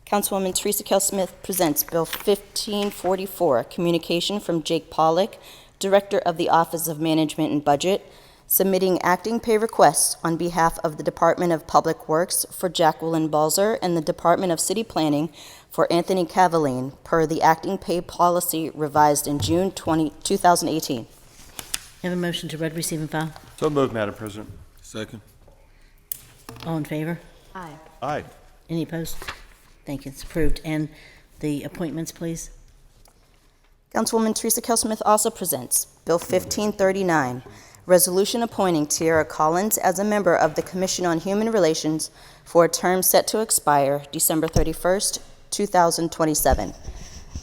Councilwoman Teresa Kell Smith presents Bill 1544, communication from Jake Pollock, Director of the Office of Management and Budget, submitting acting pay requests on behalf of the Department of Public Works for Jacqueline Balzer and the Department of City Planning for Anthony Cavaline, per the acting pay policy revised in June 2018. You have a motion to read, receive, and file? So moved, Madam President. Second. All in favor? Aye. Aye. Any opposed? Thank you. It's approved. And the appointments, please? Councilwoman Teresa Kell Smith also presents Bill 1539, resolution appointing Tiara Collins as a member of the Commission on Human Relations for a term set to expire December 31st, 2027.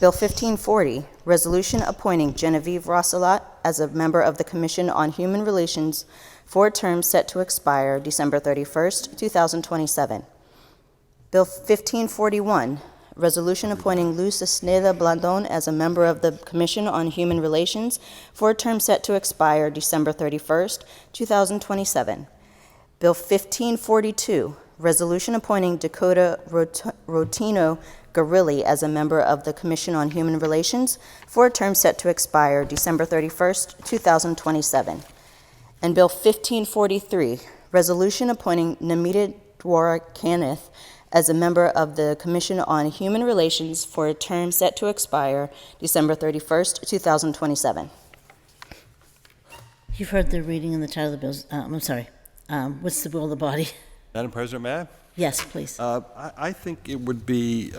Bill 1540, resolution appointing Genevieve Rosselot as a member of the Commission on Human Relations for a term set to expire December 31st, 2027. Bill 1541, resolution appointing Luz Esneda Blandon as a member of the Commission on Human Relations for a term set to expire December 31st, 2027. Bill 1542, resolution appointing Dakota Rotino Garilli as a member of the Commission on Human Relations for a term set to expire December 31st, 2027. And Bill 1543, resolution appointing Namita Dwara Kenneth as a member of the Commission on Human Relations for a term set to expire December 31st, 2027. You've heard the reading and the title of the bills. I'm sorry. What's the will of the body? Madam President, may I? Yes, please. I think it would be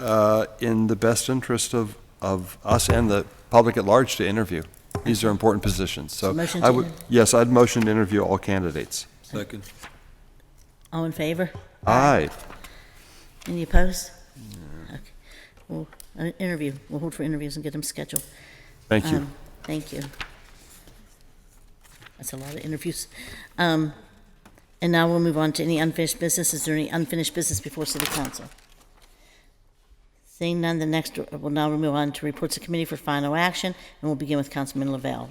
in the best interest of us and the public at large to interview. These are important positions. So motion I to would, interview. yes, I'd motion to interview all candidates. Second. All in favor? Aye. Any opposed? Okay. We'll interview. We'll hold for interviews and get them scheduled. Thank you. Thank you. That's a lot of interviews. And now we'll move on to any unfinished business. Is there any unfinished business before City Council? Seeing none, the next, we'll now move on to reports of committee for final action, and we'll begin with Councilman Lavelle,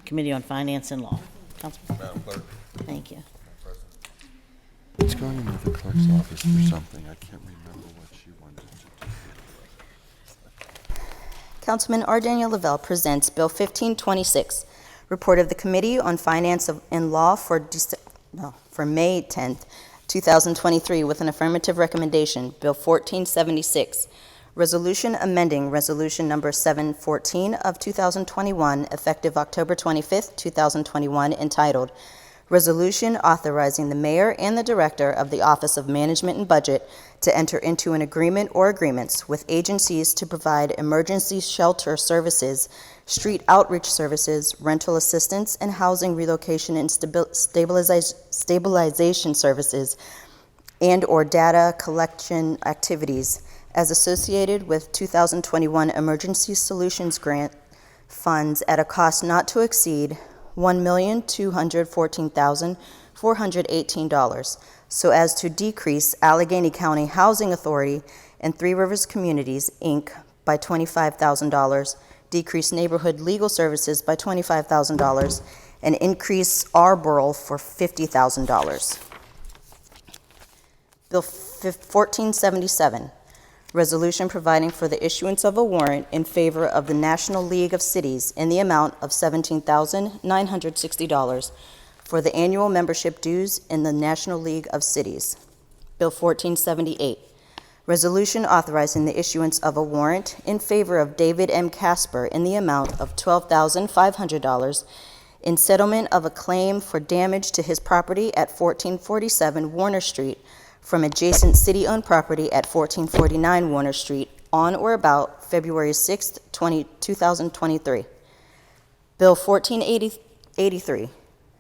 Committee on Finance and Law. Councilman. Madam Clerk. Thank you. It's going into the clerk's office for something. I can't remember what she wanted to do. Councilman R. Daniel Lavelle presents Bill 1526, report of the Committee on Finance and Law for May 10th, 2023, with an affirmative recommendation. Bill 1476, resolution amending Resolution Number 714 of 2021, effective October 25th, 2021, entitled Resolution authorizing the mayor and the director of the Office of Management and Budget to enter into an agreement or agreements with agencies to provide emergency shelter services, street outreach services, rental assistance, and housing relocation and stabilization services, and/or data collection activities as associated with 2021 Emergency Solutions Grant funds at a cost not to exceed $1,214,418, so as to decrease Allegheny County Housing Authority and Three Rivers Communities, Inc. by $25,000 decrease neighborhood legal services by $25,000, and increase arborial for $50,000. Bill 1477, resolution providing for the issuance of a warrant in favor of the National League of Cities in the amount of $17,960 for the annual membership dues in the National League of Cities. Bill 1478, resolution authorizing the issuance of a warrant in favor of David M. Casper in the amount of $12,500 in settlement of a claim for damage to his property at 1447 Warner Street from adjacent city-owned property at 1449 Warner Street on or about February 6, 2023. Bill 1483,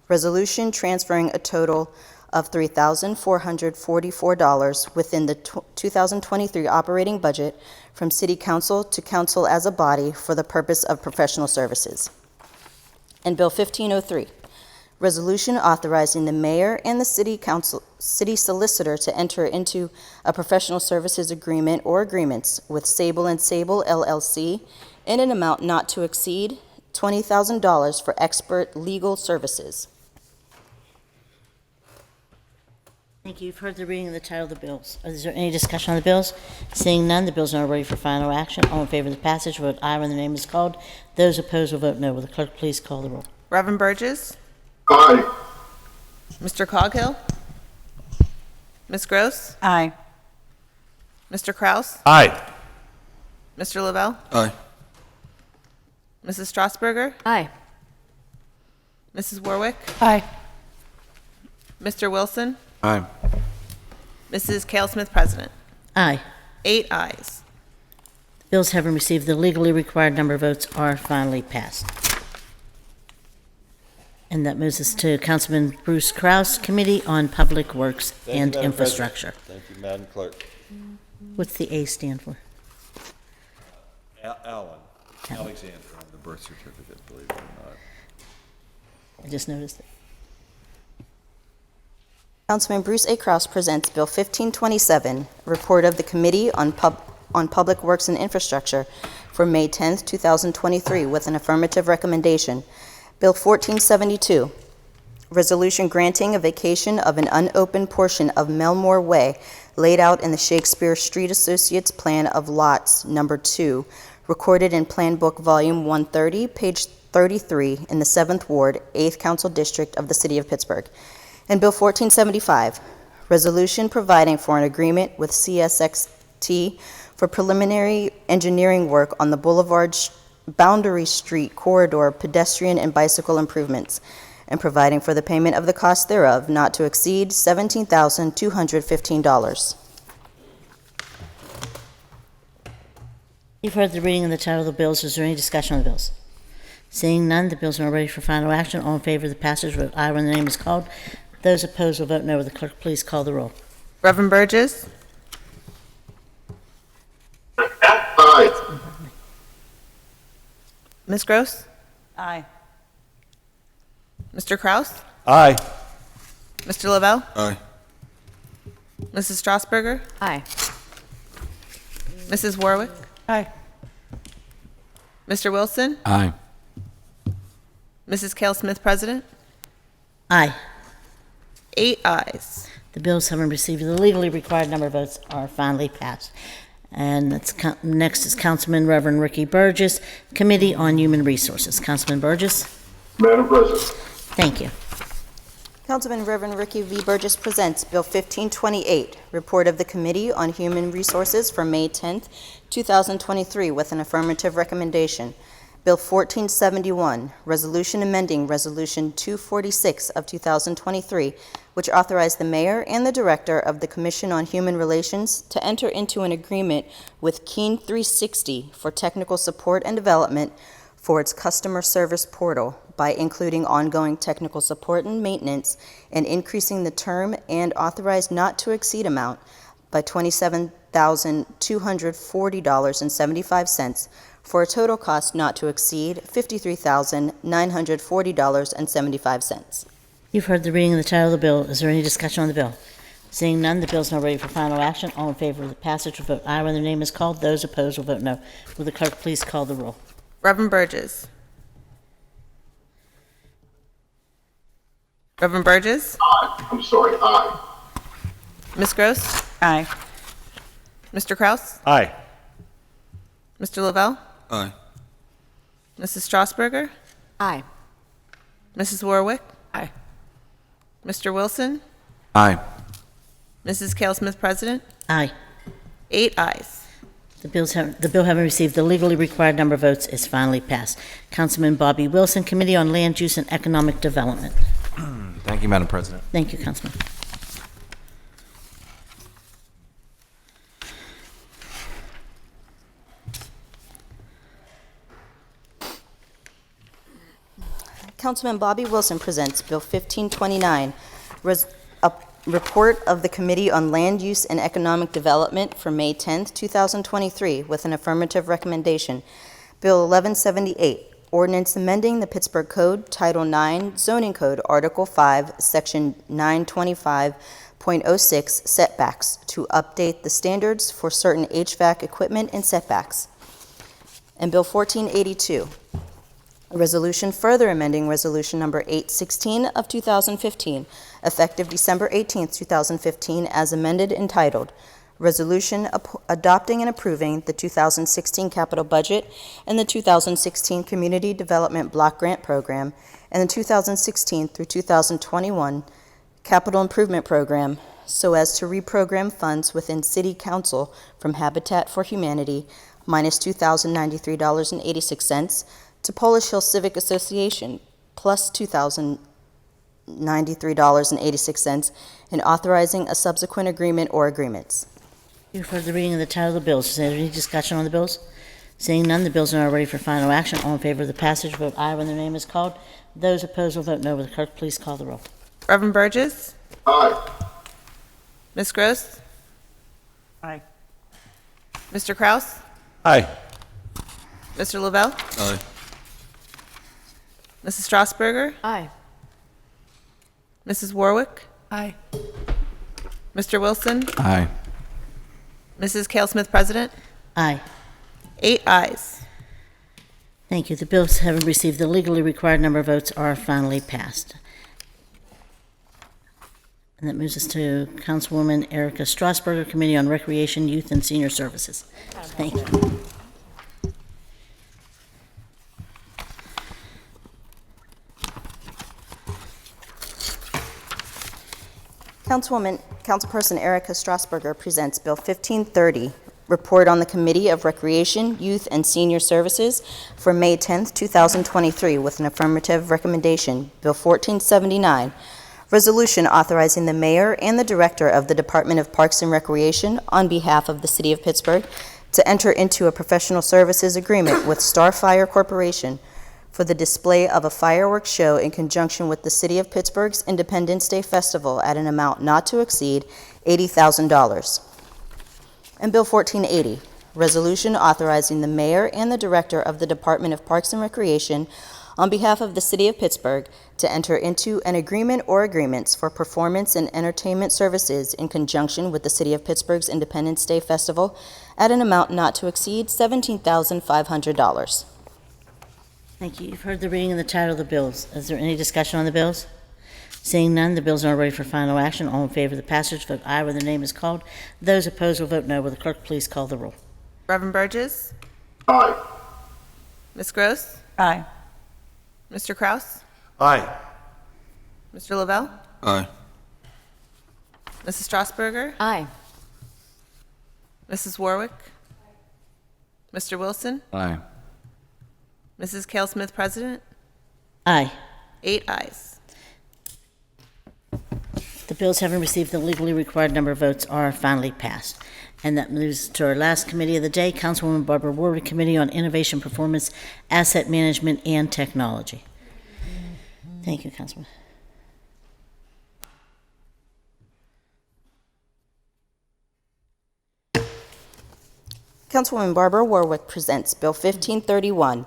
resolution transferring a total of $3,444 within the 2023 operating budget from City Council to Council as a body for the purpose of professional services. And Bill 1503, resolution authorizing the mayor and the city solicitor to enter into a professional services agreement or agreements with Sable & Sable LLC in an amount not to exceed $20,000 for expert legal services. Thank you. You've heard the reading of the title of the bills. Is there any discussion on the bills? Seeing none, the bills are now ready for final action. All in favor of the passage, vote aye when the name is called. Those opposed will vote no. Will the clerk please call the roll? Reverend Burgess? Aye. Mr. Coghill? Ms. Gross? Aye. Mr. Kraus? Aye. Mr. Lavelle? Aye. Mrs. Strasburger? Aye. Mrs. Warwick? Aye. Mr. Wilson? Aye. Mrs. Cale Smith, President. Aye. 8 ayes. Bills having received the legally required number of votes are finally passed. And that moves us to Councilman Bruce Kraus, Committee on Public Works and Infrastructure. Thank you, Madam Clerk. What's the A stand for? Allen. Alexander on the birth certificate, believe it or not. I just noticed it. Councilman Bruce A. Kraus presents Bill 1527, report of the Committee on Public Works and Infrastructure for May 10, 2023, with an affirmative recommendation. Bill 1472, resolution granting a vacation of an unopened portion of Melmore Way laid out in the Shakespeare Street Associates Plan of Lots Number 2, recorded in Plan Book Volume 130, page 33, in the 7th Ward, 8th Council District of the City of Pittsburgh. And Bill 1475, resolution providing for an agreement with CSXT for preliminary engineering work on the Boulevard Boundary Street corridor pedestrian and bicycle improvements, and providing for the payment of the cost thereof not to exceed $17,215. You've heard the reading of the title of the bills. Is there any discussion on the bills? Seeing none, the bills are now ready for final action. All in favor of the passage, vote aye when the name is called. Those opposed will vote no. Will the clerk please call the roll? Reverend Burgess? Aye. Ms. Gross? Aye. Mr. Kraus? Aye. Mr. Lavelle? Aye. Mrs. Strasburger? Aye. Mrs. Warwick? Aye. Mr. Wilson? Aye. Mrs. Cale Smith, President. Aye. 8 ayes. The bills having received the legally required number of votes are finally passed. And next is Councilman Reverend Ricky Burgess, Committee on Human Resources. Councilman Burgess. Madam President. Thank you. Councilman Reverend Ricky V. Burgess presents Bill 1528, report of the Committee on Human Resources for May 10, 2023, with an affirmative recommendation. Bill 1471, resolution amending Resolution 246 of 2023, which authorized the mayor and the director of the Commission on Human Relations to enter into an agreement with Keen 360 for technical support and development for its customer service portal by including ongoing technical support and maintenance and increasing the term and authorized not to exceed amount by $27,240.75 for a total cost not to exceed $53,940.75. You've heard the reading of the title of the bill. Is there any discussion on the bill? Seeing none, the bill is now ready for final action. All in favor of the passage will vote aye when their name is called. Those opposed will vote no. Will the clerk please call the roll? Reverend Burgess. Reverend Burgess. Aye. Ms. Gross. Aye. Mr. Kraus. Aye. Mr. Lavelle. Aye. Mrs. Strasburger. Aye. Mrs. Warwick. Aye. Mr. Wilson. Aye. Mrs. Cale Smith, President. Aye. 8 ayes. The bill having received the legally required number of votes is finally passed. Councilman Bobby Wilson, Committee on Land Use and Economic Development. Thank you, Madam President. Thank you, Councilman. Councilman Bobby Wilson presents Bill 1529, a report of the Committee on Land Use and Economic Development for May 10, 2023, with an affirmative recommendation. Bill 1178, ordinance amending the Pittsburgh Code, Title 9, Zoning Code, Article 5, Section 925.06, setbacks, to update the standards for certain HVAC equipment and setbacks. And Bill 1482, a resolution further amending Resolution Number 816 of 2015, effective December 18, 2015, as amended, entitled, Resolution Adopting and Approving the 2016 Capital Budget and the 2016 Community Development Block Grant Program and the 2016 through 2021 Capital Improvement Program, so as to reprogram funds within City Council from Habitat for Humanity minus $2,093.86 to Polish Hill Civic Association plus $2,093.86, and authorizing a subsequent agreement or agreements. You've heard the reading of the title of the bills. Is there any discussion on the bills? Seeing none, the bills are now ready for final action. All in favor of the passage, vote aye when their name is called. Those opposed will vote no. Will the clerk please call the roll? Reverend Burgess. Aye. Ms. Gross. Aye. Mr. Kraus. Aye. Mr. Lavelle. Aye. Mrs. Strasburger. Aye. Mrs. Warwick. Aye. Mr. Wilson. Aye. Mrs. Cale Smith, President. Aye. 8 ayes. Thank you. The bills having received the legally required number of votes are finally passed. And that moves us to Councilwoman Erica Strasburger, Committee on Recreation, Youth, and Senior Services. Thank you. Councilperson Erica Strasburger presents Bill 1530, Report on the Committee of Recreation, Youth, and Senior Services for May 10, 2023, with an affirmative recommendation. Bill 1479, Resolution authorizing the mayor and the director of the Department of Parks and Recreation on behalf of the City of Pittsburgh to enter into a professional services agreement with Starfire Corporation for the display of a fireworks show in conjunction with the City of Pittsburgh's Independence Day Festival at an amount not to exceed $80,000. And Bill 1480, Resolution authorizing the mayor and the director of the Department of Parks and Recreation on behalf of the City of Pittsburgh to enter into an agreement or agreements for performance and entertainment services in conjunction with the City of Pittsburgh's Independence Day Festival at an amount not to exceed $17,500. Thank you. You've heard the reading of the title of the bills. Is there any discussion on the bills? Seeing none, the bills are ready for final action. All in favor of the passage, vote aye when the name is called. Those opposed will vote no. Will the clerk please call the roll? Reverend Burgess. Aye. Ms. Gross. Aye. Mr. Kraus. Aye. Mr. Lavelle. Aye. Mrs. Strasburger. Aye. Mrs. Warwick. Mr. Wilson. Aye. Mrs. Cale Smith, President. Aye. 8 ayes. The bills having received the legally required number of votes are finally passed. And that moves to our last committee of the day, Councilwoman Barbara Warwick, Committee on Innovation, Performance, Asset Management, and Technology. Thank you, Councilman. Councilwoman Barbara Warwick presents Bill 1531,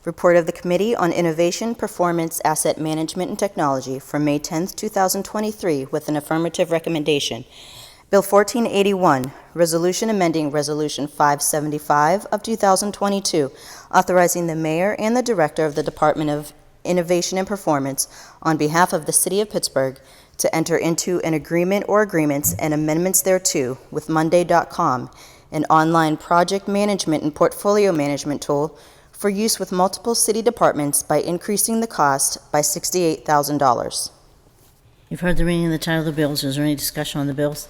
Report of the Committee on Innovation, Performance, Asset Management, and Technology for May 10, 2023, with an affirmative recommendation. Bill 1481, resolution amending Resolution 575 of 2022, authorizing the mayor and the director of the Department of Innovation and Performance on behalf of the City of Pittsburgh to enter into an agreement or agreements and amendments thereto with Monday.com, an online project management and portfolio management tool for use with multiple city departments by increasing the cost by $68,000. You've heard the reading of the title of the bills. Is there any discussion on the bills?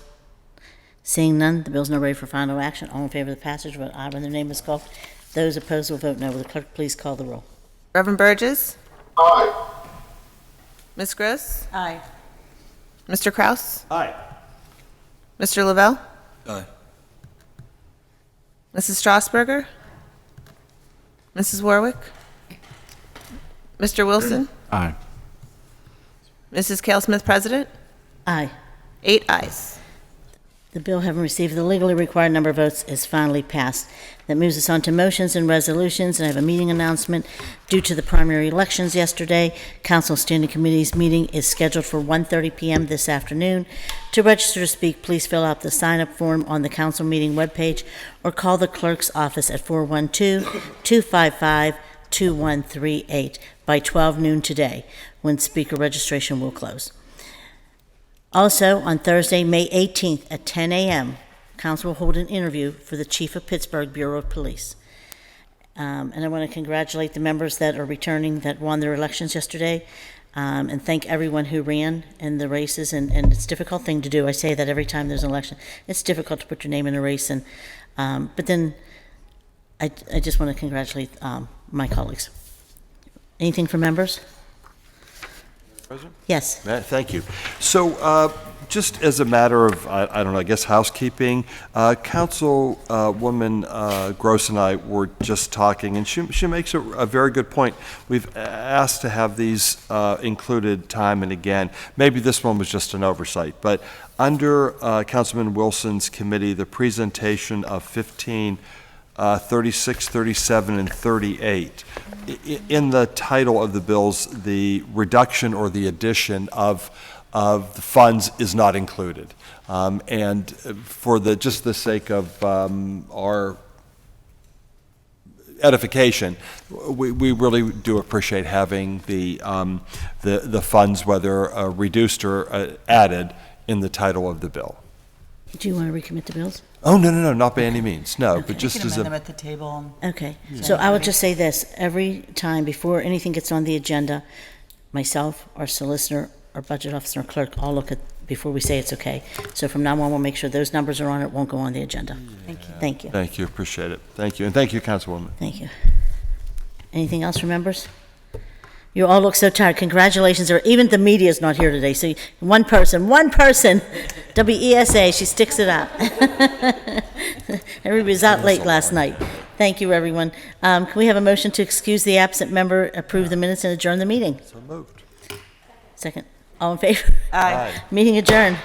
Seeing none, the bill's now ready for final action. All in favor of the passage, vote aye when their name is called. Those opposed will vote no. Will the clerk please call the roll? Reverend Burgess? Aye. Ms. Gross? Aye. Mr. Kraus? Aye. Mr. Lavelle? Aye. Mrs. Strasburger? Mrs. Warwick? Mr. Wilson? Aye. Mrs. Cale Smith, President? Aye. 8 ayes. The bill, having received the legally required number of votes, is finally passed. That moves us on to motions and resolutions, and I have a meeting announcement. Due to the primary elections yesterday, Council Standing Committee's meeting is scheduled for 1:30 p.m. this afternoon. To register to speak, please fill out the sign-up form on the council meeting webpage or call the clerk's office at 412-255-2138 by 12 noon today, when speaker registration will close. Also, on Thursday, May 18th at 10 a.m., Council will hold an interview for the Chief of Pittsburgh Bureau of Police. And I want to congratulate the members that are returning that won their elections yesterday, and thank everyone who ran in the races. And it's a difficult thing to do. I say that every time there's an election. It's difficult to put your name in a race. And but then I just want to congratulate my colleagues. Anything for members? President? Yes. Thank you. So just as a matter of, I don't know, I guess housekeeping, Councilwoman Gross and I were just talking, and she makes a very good point. We've asked to have these included time and again. Maybe this one was just an oversight, but under Councilman Wilson's committee, the presentation of 15, 36, 37, and 38. In the title of the bills, the reduction or the addition of the funds is not included. And for just the sake of our edification, we really do appreciate having the funds, whether reduced or added, in the title of the bill. Do you want to recommit the bills? Oh, no, not by any means, no, but You just can as amend them a, at the table. Okay, so I will just say this, every time before anything gets on the agenda, myself, our solicitor, our budget officer, and clerk all look at, before we say it's okay. So from now on, we'll make sure those numbers are on it, won't go on the agenda. Thank you. Thank you. Thank you, appreciate it. Thank you, and thank you, Councilwoman. Thank you. Anything else from members? You all look so tired. Congratulations, or even the media is not here today. So one person, WESA, she sticks it out. Everybody was out late last night. Thank you, everyone. Can we have a motion to excuse the absent member, approve the minutes, and adjourn the meeting? So moved. Second. All in favor? Aye. Meeting adjourned.